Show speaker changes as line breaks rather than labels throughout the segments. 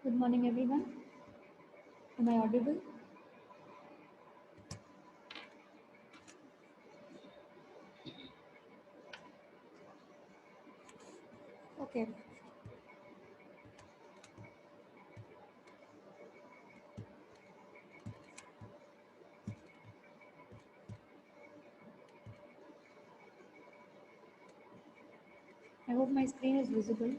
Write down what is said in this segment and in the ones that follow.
Good morning, everyone. Am I audible? Okay. I hope my screen is visible.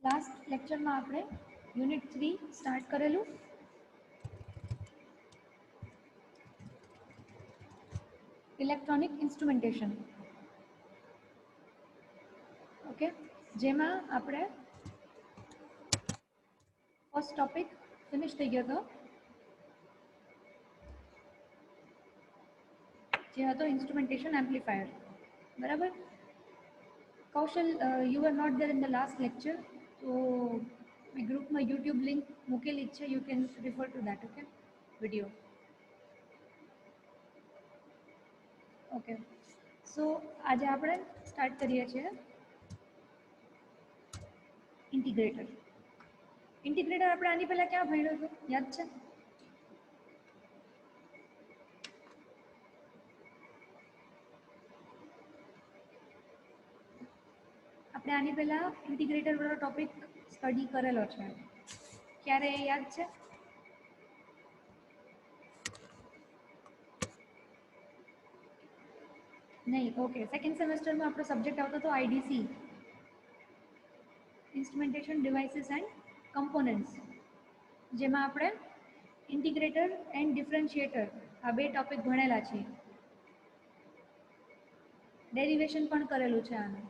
Last લેક્ચરમાં આપણે unit 3 start કરેલું. Electronic instrumentation. Okay, જેમાં આપણે first topic finish થઈ ગયો હતો, જે હતો ઇન્સ્ટ્રુમેન્ટેશન એમ્પ્લીફાયર. બરાબર. Kaushal, you are not there in the last lecture, તો મેં ગ્રુપમાં યુટ્યુબ લિંક મૂકેલી જ છે. You can refer to that. Okay, video. Okay, so આજે આપણે સ્ટાર્ટ કરીએ છીએ ઇન્ટિગ્રેટર. ઇન્ટિગ્રેટર આપણે આની પહેલા ક્યાં ભણ્યું હતું, યાદ છે? આપણે આની પહેલા ઇન્ટિગ્રેટર વાળો ટોપિક સ્ટડી કરેલો છે. ક્યારે એ યાદ છે? નહીં. ઓકે, સેકન્ડ સેમેસ્ટરમાં આપણો સબ્જેક્ટ આવતો હતો IDC, instrumentation devices and components, જેમાં આપણે ઇન્ટિગ્રેટર એન્ડ ડિફરન્શિએટર આ બે ટોપિક ભણેલા છે. ડેરિવેશન પણ કરેલું છે આનું.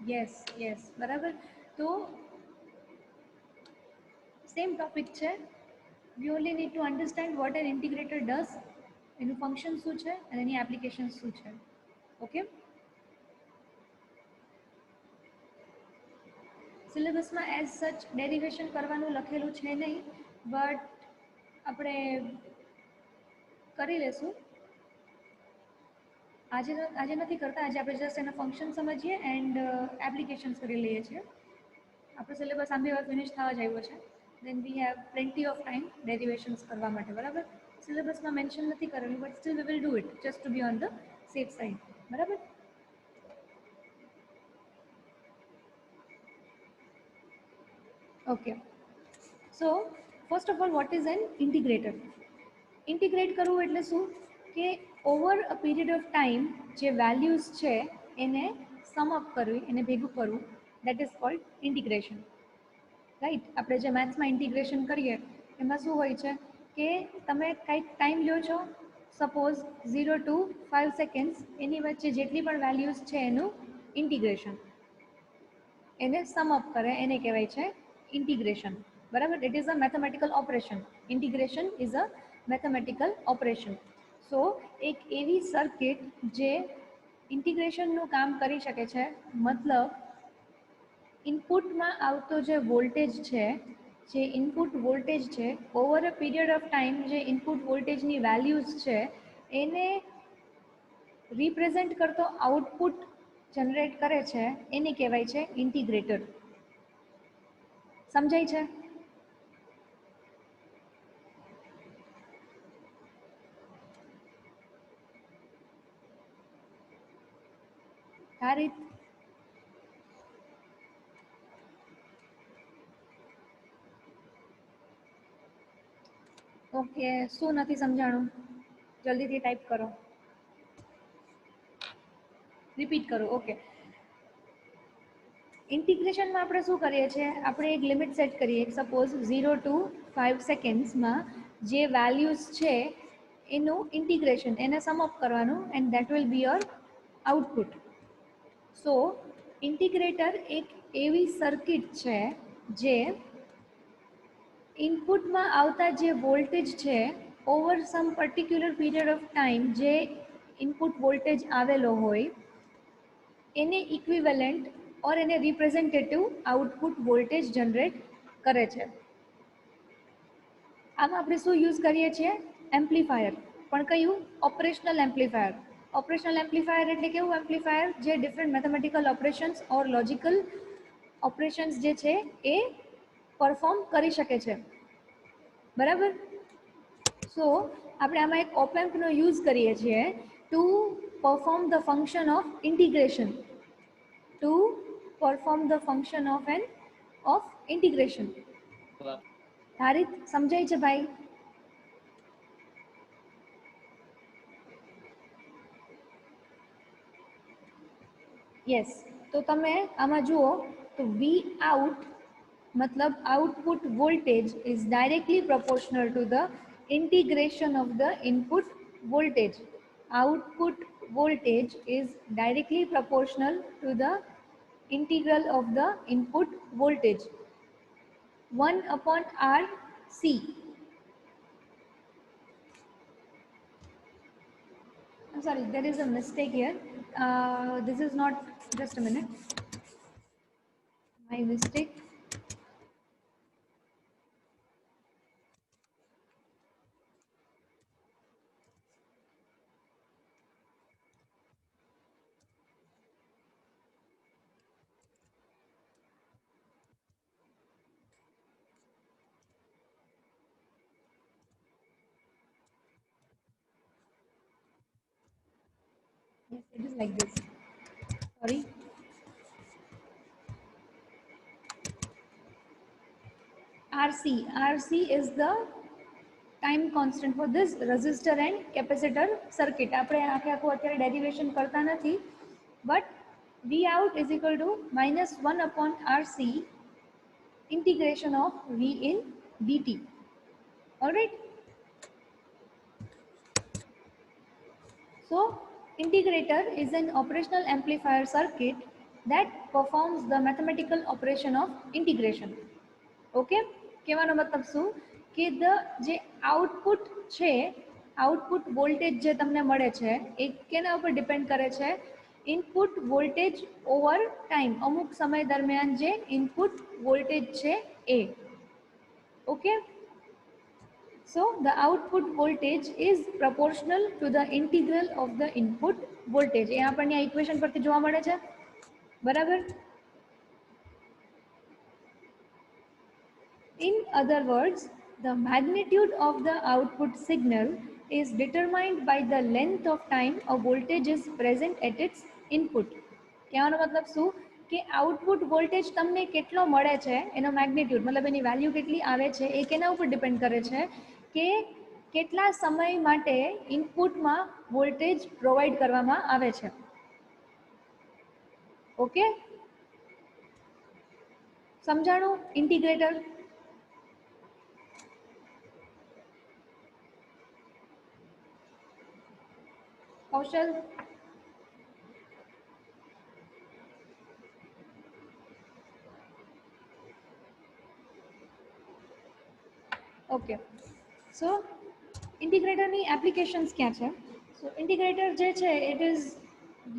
યસ યસ, બરાબર. તો સેમ ટોપિક છે. We only need to understand what an integrator does, એનું ફંક્શન શું છે અને એની એપ્લિકેશન શું છે. ઓકે, સિલેબસમાં એઝ સચ ડેરિવેશન કરવાનું લખેલું છે નહીં, બટ આપણે કરી લેશું. આજે નથી કરતા. આજે આપણે જસ્ટ એના ફંક્શન સમજીએ એન્ડ એપ્લિકેશન્સ કરી લઈએ છીએ. આપણો સિલેબસ આંબે ફિનિશ થવા જ આવ્યો છે. Then we have plenty of time derivations કરવા માટે. બરાબર. સિલેબસમાં મેન્શન નથી કરેલું, but still we will do it just to be on the safe side. બરાબર. Okay, so first of all, what is an integrator? Integrate કરવું એટલે શું કે over a period of time જે વેલ્યુઝ છે એને સમ અપ કરવી, એને ભેગું કરવું, that is called integration. Right. આપણે જે મેથ્સમાં ઇન્ટિગ્રેશન કરીએ એમાં શું હોય છે કે તમે કંઈક ટાઈમ લ્યો છો, સપોઝ 0 to 5 સેકન્ડ્સ, એની વચ્ચે જેટલી પણ વેલ્યુઝ છે એનું ઇન્ટિગ્રેશન, એને સમ અપ કરે, એને કહેવાય છે ઇન્ટિગ્રેશન. બરાબર. It is a mathematical operation. Integration is a mathematical operation. So એક એવી સર્કિટ જે ઇન્ટિગ્રેશનનું કામ કરી શકે છે, મતલબ ઇનપુટમાં આવતો જે વોલ્ટેજ છે, જે ઇનપુટ વોલ્ટેજ છે, over a period of time જે ઇનપુટ વોલ્ટેજની વેલ્યુઝ છે એને રિપ્રેઝેન્ટ કરતો આઉટપુટ જનરેટ કરે છે, એને કહેવાય છે ઇન્ટિગ્રેટર. સમજાય છે? આ રીત. ઓકે, શું નથી સમજાણું? જલ્દીથી ટાઈપ કરો, રિપીટ કરો. ઓકે, ઇન્ટિગ્રેશનમાં આપણે શું કરીએ છીએ? આપણે એક લિમિટ સેટ કરીએ. સપોઝ 0 to 5 સેકન્ડ્સમાં જે વેલ્યુઝ છે એનું ઇન્ટિગ્રેશન, એને સમ અપ કરવાનું, and that will be your output. So integrator એક એવી સર્કિટ છે જે ઇનપુટમાં આવતા જે વોલ્ટેજ છે over some particular period of time જે ઇનપુટ વોલ્ટેજ આવેલો હોય એને ઇક્વિવેલન્ટ ઓર એને રિપ્રેઝેન્ટેટિવ આઉટપુટ વોલ્ટેજ જનરેટ કરે છે. આમાં આપણે શું યુઝ કરીએ છીએ? એમ્પ્લીફાયર. પણ કયું? Operational amplifier. ઓપરેશનલ એમ્પ્લીફાયર એટલે કેવું એમ્પ્લીફાયર જે ડિફરન્ટ મેથેમેટિકલ ઓપરેશન્સ ઓર લોજિકલ ઓપરેશન્સ જે છે એ પરફોર્મ કરી શકે છે. બરાબર? સો આપણે આમાં એક ઓપેમ્પનો યુઝ કરીએ છીએ to perform the function of integration. To perform the function of integration. Harit સમજાય છે ભાઈ? યસ. તો તમે આમાં જુઓ તો વી આઉટ मतलब output voltage is directly proportional to the integration of the input voltage. Output voltage is directly proportional to the integral of the input voltage 1 upon RC. I'm sorry, there is a mistake here. This is not, just a minute, my mistake. Yes, it is like this. Sorry. RC is the time constant for this resistor and capacitor circuit. આપણે આખે આખું અત્યારે derivation કરતા નથી, but V out is equal to -1 upon RC integration of V in dt. All right. So integrator is an operational amplifier circuit that performs the mathematical operation of integration. Okay, કહેવાનો મતલબ શું કે જે output છે, output voltage જે તમને મળે છે એ કેના ઉપર ડિપેન્ડ કરે છે? ઇનપુટ વોલ્ટેજ ઓવર ટાઈમ, અમુક સમય દરમિયાન જે ઇનપુટ વોલ્ટેજ છે એ. Okay, so the output voltage is proportional to the integral of the input voltage. એ આપણને આ ઇક્વેશન પરથી જોવા મળે છે. બરાબર? In other words, the magnitude of the output signal is determined by the length of time a voltage is present at its input. કહેવાનો મતલબ શું કે આઉટપુટ વોલ્ટેજ તમને કેટલો મળે છે એનો મેગ્નિટ્યુડ મતલબ એની વેલ્યુ કેટલી આવે છે એ કેના ઉપર ડિપેન્ડ કરે છે કે કેટલા સમય માટે ઇનપુટમાં વોલ્ટેજ પ્રોવાઈડ કરવામાં આવે છે. ઓકે, સમજાણું ઇન્ટિગ્રેટર? કૌશલ? ઓકે, સો ઇન્ટિગ્રેટરની એપ્લિકેશન્સ ક્યાં છે? સો ઇન્ટિગ્રેટર જે છે it is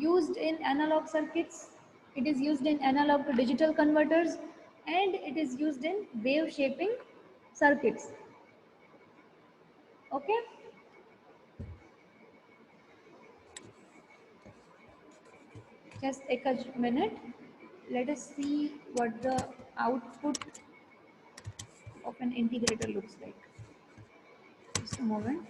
used in analogue circuits, it is used in analog to digital converters, and it is used in wave shaping circuits. Okay, just take a minute, let us see what the output of an integrator looks like. Just a moment.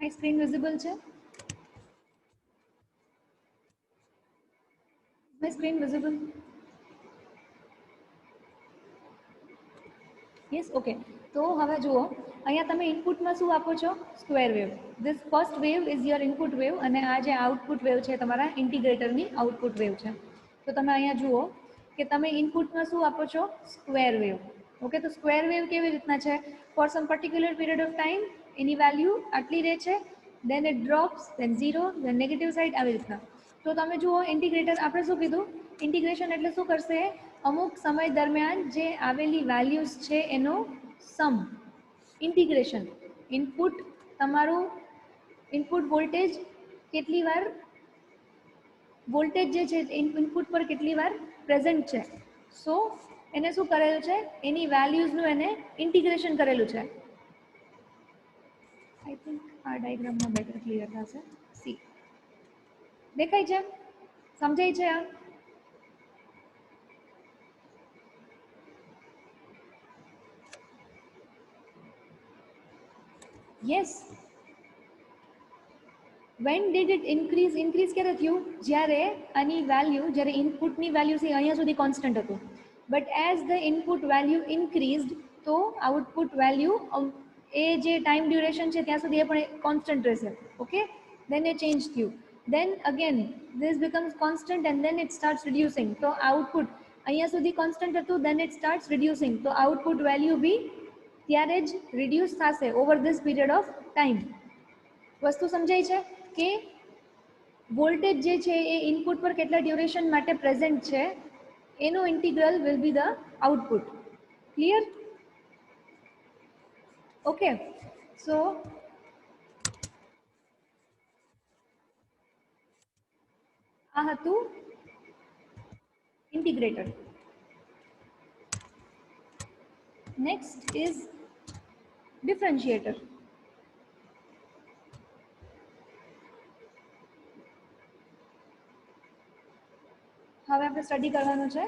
My screen visible છે? My screen visible? Yes, okay. તો હવે જુઓ, અહીંયા તમે ઇનપુટમાં શું આપો છો? Square wave. This first wave is your input wave અને આ જે આઉટપુટ વેવ છે તમારા ઇન્ટિગ્રેટરની આઉટપુટ વેવ છે. તો તમે અહીંયા જુઓ કે તમે ઇનપુટમાં શું આપો છો? Square wave. ઓકે, તો સ્ક્વેર વેવ કેવી રીતના છે? For some particular period of time એની વેલ્યુ આટલી રહે છે, then it drops, then zero, then negative side, આવી રીતના. તો તમે જુઓ ઇન્ટિગ્રેટર, આપણે શું કીધું? ઇન્ટિગ્રેશન એટલે શું કરશે? અમુક સમય દરમિયાન જે આવેલી વેલ્યુઝ છે એનો સમ. ઇન્ટિગ્રેશન, ઇનપુટ, તમારું ઇનપુટ વોલ્ટેજ કેટલી વાર, વોલ્ટેજ જે છે ઇનપુટ પર કેટલી વાર પ્રેઝન્ટ છે, સો એને શું કરેલું છે? એની વેલ્યુઝનું એને ઇન્ટિગ્રેશન કરેલું છે. આઈ થિંક આ ડાયાગ્રામમાં બેટર ક્લિયર થશે. સી, દેખાય છે? સમજાય છે આ? Yes. When did it increase? Increase ક્યારે થયું? જ્યારે આની વેલ્યુ, જ્યારે ઇનપુટની વેલ્યુ છે અહીંયા સુધી કોન્સ્ટન્ટ હતું, but as the input value increased તો આઉટપુટ વેલ્યુ એ જે ટાઈમ ડ્યુરેશન છે ત્યાં સુધી એ પણ કોન્સ્ટન્ટ રહેશે. ઓકે, દેન એ ચેન્જ થયું, then again this becomes constant and then it starts reducing. તો આઉટપુટ અહીંયા સુધી કોન્સ્ટન્ટ હતું, દેન ઇટ સ્ટાર્ટ્સ રિડ્યુસિંગ, તો આઉટપુટ વેલ્યુ બી ત્યારે જ રિડ્યુસ થશે over this period of time. વસ્તુ સમજાય છે કે વોલ્ટેજ જે છે એ ઇનપુટ પર કેટલા ડ્યુરેશન માટે પ્રેઝન્ટ છે એનું integral will be the output. Clear? Okay, so આ હતું ઇન્ટિગ્રેટર. Next is differentiator. હવે આપણે સ્ટડી કરવાનું છે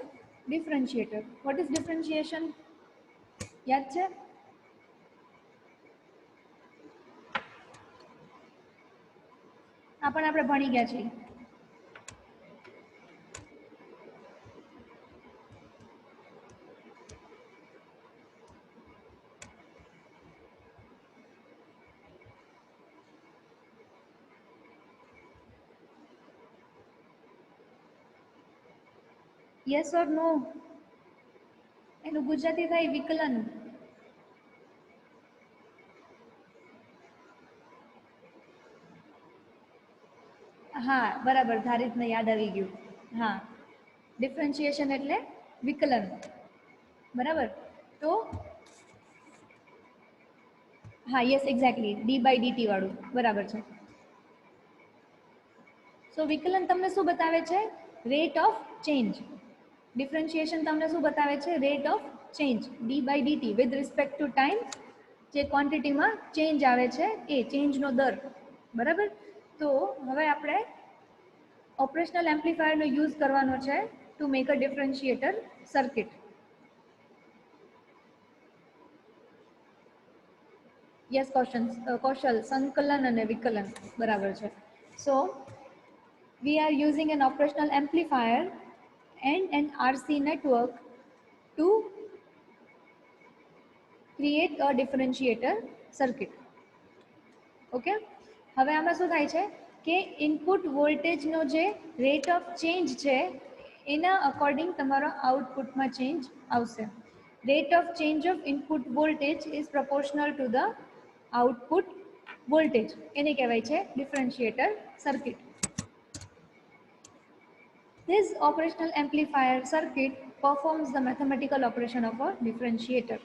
ડિફરન્શિએટર. What is differentiation? યાદ છે? આ પણ આપણે ભણી ગયા છીએ. યસ ઓર નો? એનું ગુજરાતી થાય વિકલન. હા બરાબર, ધારિતને યાદ આવી ગયું. હા, ડિફરન્શિએશન એટલે વિકલન. બરાબર. તો હા, yes exactly, d by dt વાળું. બરાબર છે. સો વિકલન તમને શું બતાવે છે? Rate of change. ડિફરન્શિએશન તમને શું બતાવે છે? Rate of change, d by dt, with respect to time જે ક્વોન્ટિટીમાં ચેન્જ આવે છે એ ચેન્જનો દર. બરાબર. તો હવે આપણે ઓપરેશનલ એમ્પ્લીફાયરનો યુઝ કરવાનો છે to make a differentiator circuit. Yes Kaushal, સંકલન અને વિકલન. બરાબર છે. So we are using an operational amplifier and an RC network to create a differentiator circuit. Okay, હવે આમાં શું થાય છે કે ઇનપુટ વોલ્ટેજનો જે રેટ ઓફ ચેન્જ છે એના અકોર્ડિંગ તમારો આઉટપુટમાં ચેન્જ આવશે. Rate of change of input voltage is proportional to the output voltage. એને કહેવાય છે differentiator circuit. This operational amplifier circuit performs the mathematical operation of a differentiator,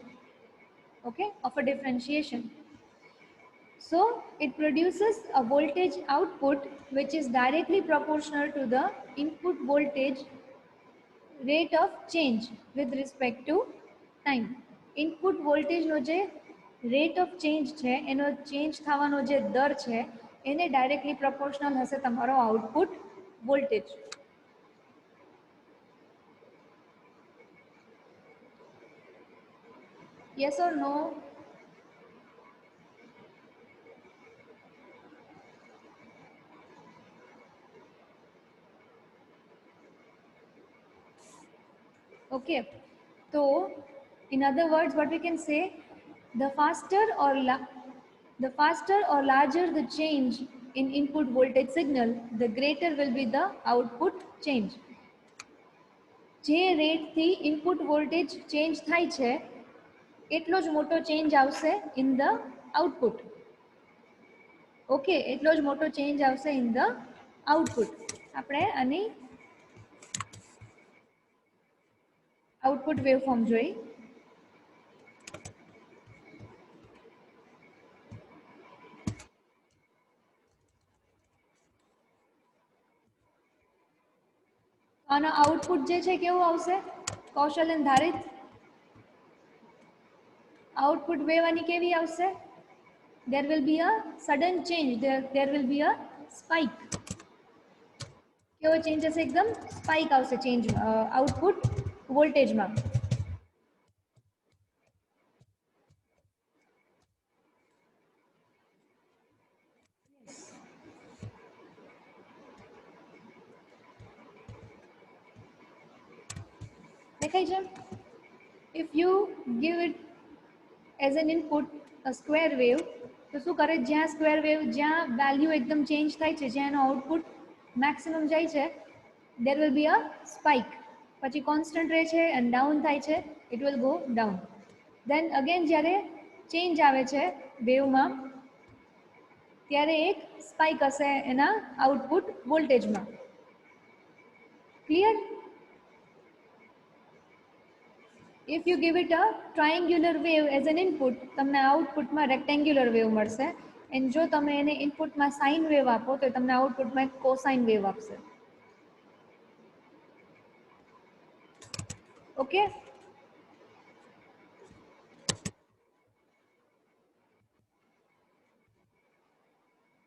okay, of a differentiation. So it produces a voltage output which is directly proportional to the input voltage rate of change with respect to time. Input voltage નો જે rate of change છે એનો change થવાનો જે દર છે એને directly proportional હશે તમારો output voltage. Yes or no? Okay, so in other words what we can say, The faster or larger the change in input voltage signal, the greater will be the output change. જે રેટથી input voltage change થાય છે એટલો જ મોટો change આવશે in the output. Okay, એટલો જ મોટો ચેન્જ આવશે ઇન ધ આઉટપુટ. આપણે આની આઉટપુટ વેવફોર્મ જોઈ. આનો આઉટપુટ જે છે કેવું આવશે કૌશલ અને ધારિત? આઉટપુટ વેવ આની કેવી આવશે? there will be a sudden change, there will be a spike. કેવો ચેન્જ હશે? એકદમ સ્પાઇક આવશે ચેન્જ આઉટપુટ વોલ્ટેજમાં. દેખાય છે? if you give it as an input a square wave, તો શું કરે? જ્યાં સ્ક્વેર વેવ, જ્યાં વેલ્યુ એકદમ ચેન્જ થાય છે, જ્યાં એનો આઉટપુટ મેક્સિમમ જાય છે, there will be a spike. પછી કોન્સ્ટન્ટ રહે છે અને ડાઉન થાય છે, it will go down. then again જ્યારે ચેન્જ આવે છે વેવમાં, ત્યારે એક સ્પાઇક હશે એના આઉટપુટ વોલ્ટેજમાં. Clear? if you give it a triangular wave as an input, તમને આઉટપુટમાં રેક્ટેન્ગ્યુલર વેવ મળશે. અને જો તમે એને ઇનપુટમાં સાઇન વેવ આપો તો તમને આઉટપુટમાં એક કોસાઇન વેવ આપશે. ઓકે,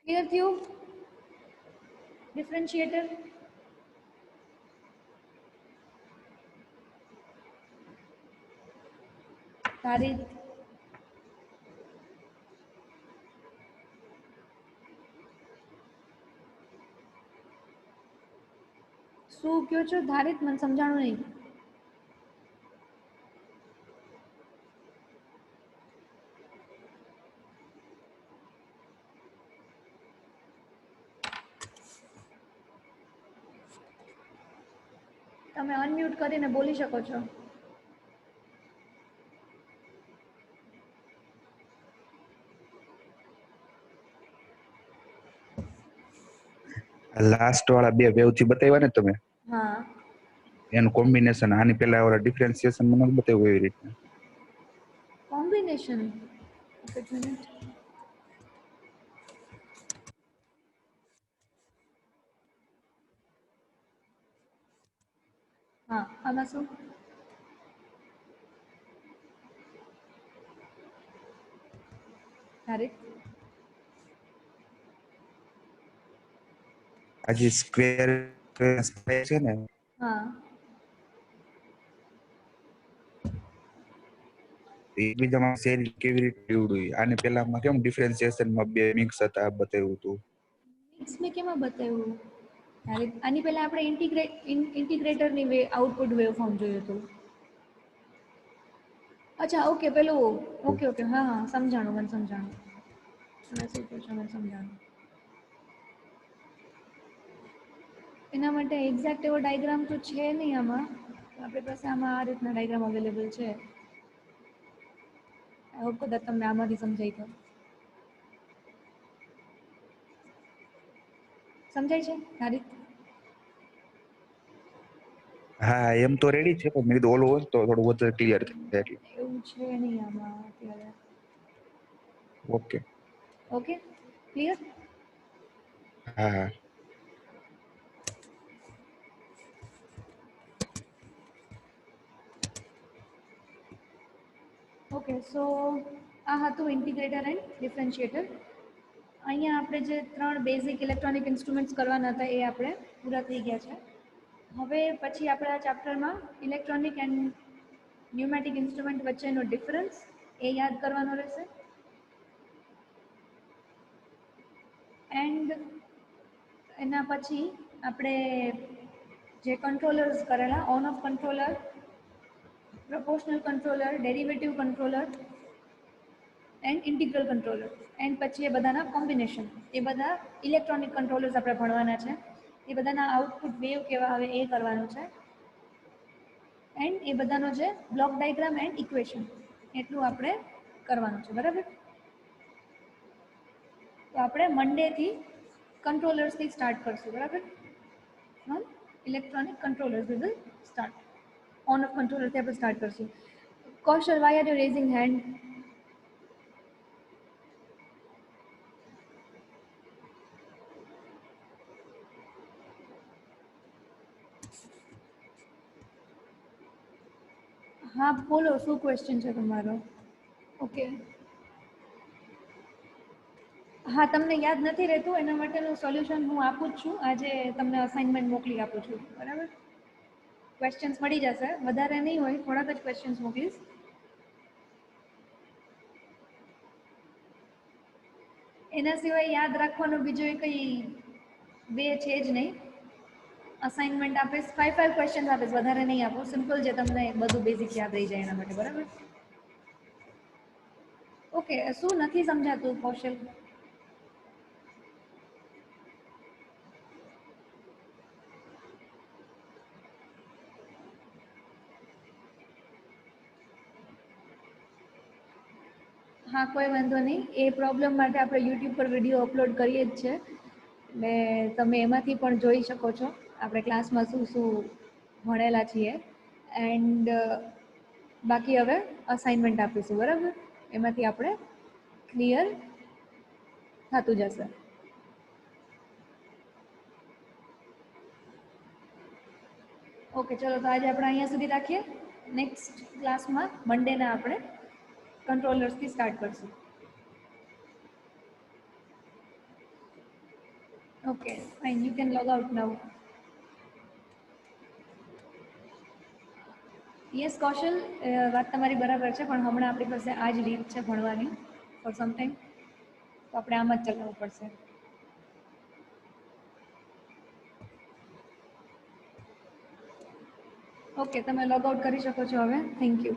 ક્લિયર થયું? ડિફરન્શિએટર ધારિત શું કયો છો? ધારિત મને સમજાણું નહીં. તમે અનમ્યુટ કરીને બોલી શકો છો.
લાસ્ટ વાળા બે વેવ થી બતાવ્યા ને તમે,
હા,
એનું કોમ્બિનેશન આની પહેલા વાળા ડિફરન્શિએશન મને બતાવ્યું એવી રીતે.
કોમ્બિનેશન. એક મિનિટ. હા, આમાં શું? ધારિત
આ જે સ્ક્વેર છે ને,
હા,
એકબીજામાં સેલ કેવી રીતે નીવડું, આની પહેલામાં કેમ ડિફરન્શિએશનમાં બે મિક્સ હતા બતાવ્યું હતું.
મિક્સ મેં કેમાં બતાવ્યું? ધારિત આની પહેલા આપણે ઇન્ટિગ્રેટરની આઉટપુટ વેવફોર્મ જોયું હતું. અચ્છા, ઓકે, પેલું ઓકે ઓકે, હા હા, સમજાણું, મને સમજાણું. તમે શું કહો છો મને સમજાણું. એના માટે એક્ઝેક્ટ એવો ડાયગ્રામ તો છે નહીં આમાં. આપણી પાસે આમાં આ રીતના ડાયગ્રામ અવેલેબલ છે. આઈ હોપ કદાચ તમને આમાંથી સમજાય તો. સમજાય છે ધારિત?
હા, એમ તો રેડી છે, પણ મેં કીધું ઓલું હોત તો થોડું વધારે ક્લિયર થાય એટલે.
એવું છે નહીં આમાં અત્યારે.
Okay
okay, clear?
હા હા.
ઓકે, સો આ હતું ઇન્ટિગ્રેટર એન્ડ ડિફરન્શિએટર. અહીંયા આપણે જે 3 બેઝિક ઇલેક્ટ્રોનિક ઇન્સ્ટ્રુમેન્ટ્સ કરવાના હતા એ આપણે પૂરા થઈ ગયા છે. હવે પછી આપણે આ ચેપ્ટરમાં ઇલેક્ટ્રોનિક એન્ડ ન્યુમેટિક ઇન્સ્ટ્રુમેન્ટ વચ્ચેનો ડિફરન્સ એ યાદ કરવાનો રહેશે. એન્ડ એના પછી આપણે જે કંટ્રોલર્સ કરેલા, on of controller, proportional controller, derivative controller, and integral controller and પછી એ બધાના કોમ્બિનેશન, એ બધા ઇલેક્ટ્રોનિક કંટ્રોલર્સ આપણે ભણવાના છે, એ બધાના આઉટપુટ વેવ કેવા આવે એ કરવાનું છે, એન્ડ એ બધાનો જે બ્લોક ડાયાગ્રામ એન્ડ ઇક્વેશન એટલું આપણે કરવાનું છે, બરાબર. તો આપણે મંડેથી કંટ્રોલર્સથી સ્ટાર્ટ કરશું, બરાબર. Electronic controllers we will start, on off કંટ્રોલરથી આપણે સ્ટાર્ટ કરશું. Kaushal, why are you raising hand? હા બોલો, શું ક્વેશ્ચન છે તમારો? ઓકે, હા તમને યાદ નથી રહેતું એના માટેનું સોલ્યુશન હું આપું જ છું, આજે તમને અસાઇનમેન્ટ મોકલી આપું છું, બરાબર. ક્વેશ્ચન્સ મળી જશે, વધારે નહીં હોય, થોડાક જ ક્વેશ્ચન્સ મોકલીશ. એના સિવાય યાદ રાખવાનું બીજું એ કંઈ બે છે જ નહીં. અસાઇનમેન્ટ આપીશ, 5 ક્વેશ્ચન આપીશ, વધારે નહીં આપું, સિમ્પલ જે તમને બધું બેઝિક યાદ રહી જાય એના માટે, બરાબર. ઓકે, શું નથી સમજાતું કૌશલ? હા કોઈ વાંધો નહીં, એ પ્રોબ્લેમ માટે આપણે યુટ્યુબ પર વિડીયો અપલોડ કરીએ જ છે, એટલે તમે એમાંથી પણ જોઈ શકો છો આપણે ક્લાસમાં શું શું ભણેલા છીએ. એન્ડ બાકી હવે અસાઇનમેન્ટ આપીશું, બરાબર, એમાંથી આપણે ક્લિયર થતું જશે. ઓકે ચલો, તો આજે આપણે અહીંયા સુધી રાખીએ. નેક્સ્ટ ક્લાસમાં મંડેના આપણે કંટ્રોલર્સથી સ્ટાર્ટ કરશું. Okay fine, you can log out now. Yes Kaushal, વાત તમારી બરાબર છે, પણ હમણાં આપણી પાસે આ જ રીત છે ભણવાની ફોર સમ ટાઈમ, તો આપણે આમ જ ચલાવવું પડશે. ઓકે, તમે લોગ આઉટ કરી શકો છો હવે. Thank you.